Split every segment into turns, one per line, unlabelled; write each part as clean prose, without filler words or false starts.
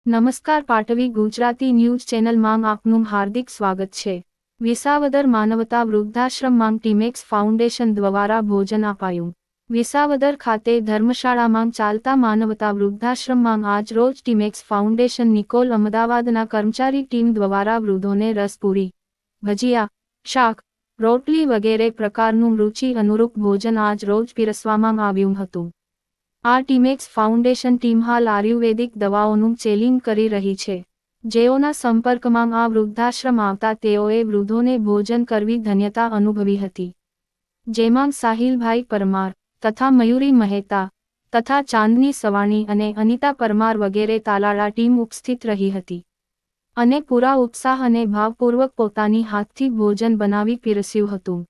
નમસ્કાર પાટવી ગુજરાતી ન્યૂઝ ચેનલમાં આપનું હાર્દિક સ્વાગત છે। વિસાવદર માનવતા વૃદ્ધાશ્રમમાં ટીમેક્સ ફાઉન્ડેશન દ્વારા ભોજન અપાયું। વિસાવદર ખાતે ધર્મશાળામાં ચાલતા માનવતા વૃદ્ધાશ્રમમાં આજ રોજ ટીમેક્સ ફાઉન્ડેશન નિકોલ અમદાવાદના કર્મચારી ટીમ દ્વારા વૃદ્ધોને રસપૂરી, ભજીયા, શાક, રોટલી વગેરે પ્રકારનું રુચિ અનુરૂપ ભોજન આજ રોજ પીરસવામાં આવ્યું હતું। આ ટીમેક્સ ફાઉન્ડેશન ટીમ હાલ આયુર્વેદિક દવાઓનું સેલિંગ કરી રહી છે, જેઓના સંપર્કમાં આ વૃદ્ધાશ્રમ આવતા તેઓએ વૃદ્ધોને ભોજન કરવી ધન્યતા અનુભવી હતી, જેમાં સાહિલભાઈ પરમાર તથા મયુરી મહેતા તથા ચાંદની સવાણી અને અનિતા પરમાર વગેરે તાલાળા ટીમ ઉપસ્થિત રહી હતી અને પૂરા ઉત્સાહ અને ભાવપૂર્વક પોતાની હાથથી ભોજન બનાવી પીરસ્યું હતું।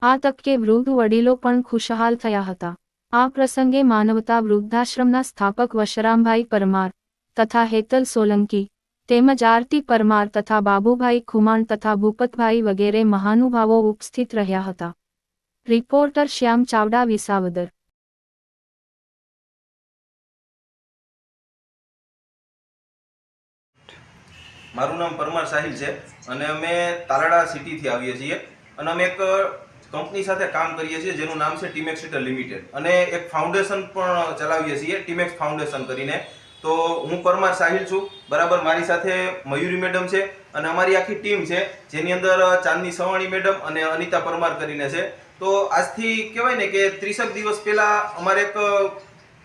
આ તકે વૃદ્ધ વડીલો પણ ખુશહાલ થયા હતા। આ પ્રસંગે માનવતા વૃદ્ધાશ્રમના સ્થાપક વશરામભાઈ પરમાર તથા હેતલ સોલંકી તેમજ આરતી પરમાર તથા બાબુભાઈ ખુમાણ તથા ભૂપતભાઈ વગેરે મહાનુભાવો ઉપસ્થિત રહ્યા હતા। રિપોર્ટર શ્યામ ચાવડા, વિસાવદર।
મારું નામ પરમાર સાહિલ છે અને અમે તાલાળા સિટીથી આવીએ છીએ અને અમે એક કંપની સાથે કામ કરીએ છીએ જેનું નામ છે ટીમેક્સ લિમિટેડ અને એક ફાઉન્ડેશન પણ ચલાવીએ છીએ ટીમેક્સ ફાઉન્ડેશન કરીને। તો હું પરમાર સાહિલ છું, બરાબર। મારી સાથે મયુરી મેડમ છે અને અમારી આખી ટીમ છે જેની અંદર ચાંદની સવાણી મેડમ અને અનિતા પરમાર કરીને છે। તો આજથી કહેવાય ને કે 30 દિવસ પહેલા અમારે એક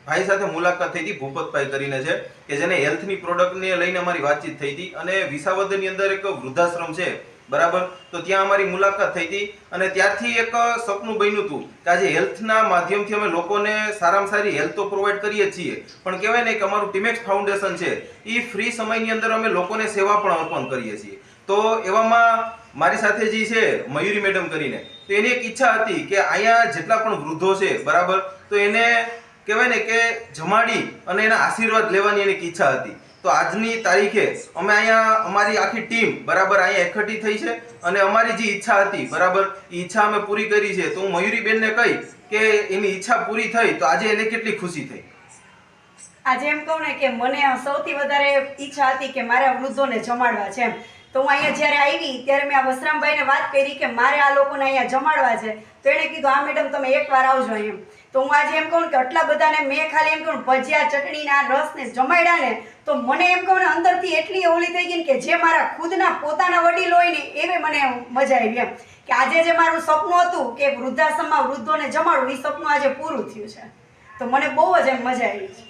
ભાઈ સાથે મુલાકાત થઈ હતી, ભૂપતભાઈ કરીને છે કે જેને હેલ્થની પ્રોડક્ટને લઈને અમારી વાતચીત થઈ હતી અને વિસાવદરની અંદર એક વૃદ્ધાશ્રમ છે, બરાબર। તો ત્યાં અમારી મુલાકાત થઈ હતી અને ત્યારથી એક સપનું બન્યું હતું કે આજે હેલ્થના માધ્યમથી અમે લોકોને સારામાં સારી હેલ્થ તો પ્રોવાઈડ કરીએ છીએ, પણ કહેવાય ને કે અમારું ટીમેક્સ ફાઉન્ડેશન છે એ ફ્રી સમયની અંદર અમે લોકોને સેવા પણ અર્પણ કરીએ છીએ। તો એવામાં મારી સાથે જે છે મયુરી મેડમ કરીને, તો એની એક ઈચ્છા હતી કે અહીંયા જેટલા પણ વૃદ્ધો છે, બરાબર, તો એને કહેવાય ને કે જમાડી અને એના આશીર્વાદ લેવાની એની ઈચ્છા હતી। તો આજની તારીખે અમે અહીંયા અમારી આખી ટીમ, બરાબર, અહીંયા એકઠી થઈ છે અને અમારી જે ઈચ્છા હતી, બરાબર, એ ઈચ્છા અમે પૂરી કરી છે। તો હું મયુરીબેનને કહી કે એની ઈચ્છા પૂરી થઈ તો આજે એને કેટલી ખુશી થઈ।
આજે એમ કહું ને કે મને સૌથી વધારે ઈચ્છા હતી કે મારે વૃદ્ધોને જમાડવા છે એમ। તો હું અહીંયા જ્યારે આવી ત્યારે મેં આ વસરામભાઈને વાત કરી કે મારે આ લોકોને અહીંયા જમાડવા છે, તો એણે કીધું હા મેડમ તમે એકવાર આવજો એમ। તો હું આજે એમ કહું કે આટલા બધાને મેં ખાલી એમ કહું ભજીયા, ચટણીના રસને જમાડ્યા ને, તો મને એમ કહું ને અંદરથી એટલી ઓલી થઈ ગઈ કે જે મારા ખુદના પોતાના વડીલ હોય ને એવી મને મજા આવી એમ કે આજે જે મારું સપનું હતું કે વૃદ્ધાશ્રમમાં વૃદ્ધોને જમાડવું, એ સપનું આજે પૂરું થયું છે। તો મને બહુ જ એમ મજા આવી છે।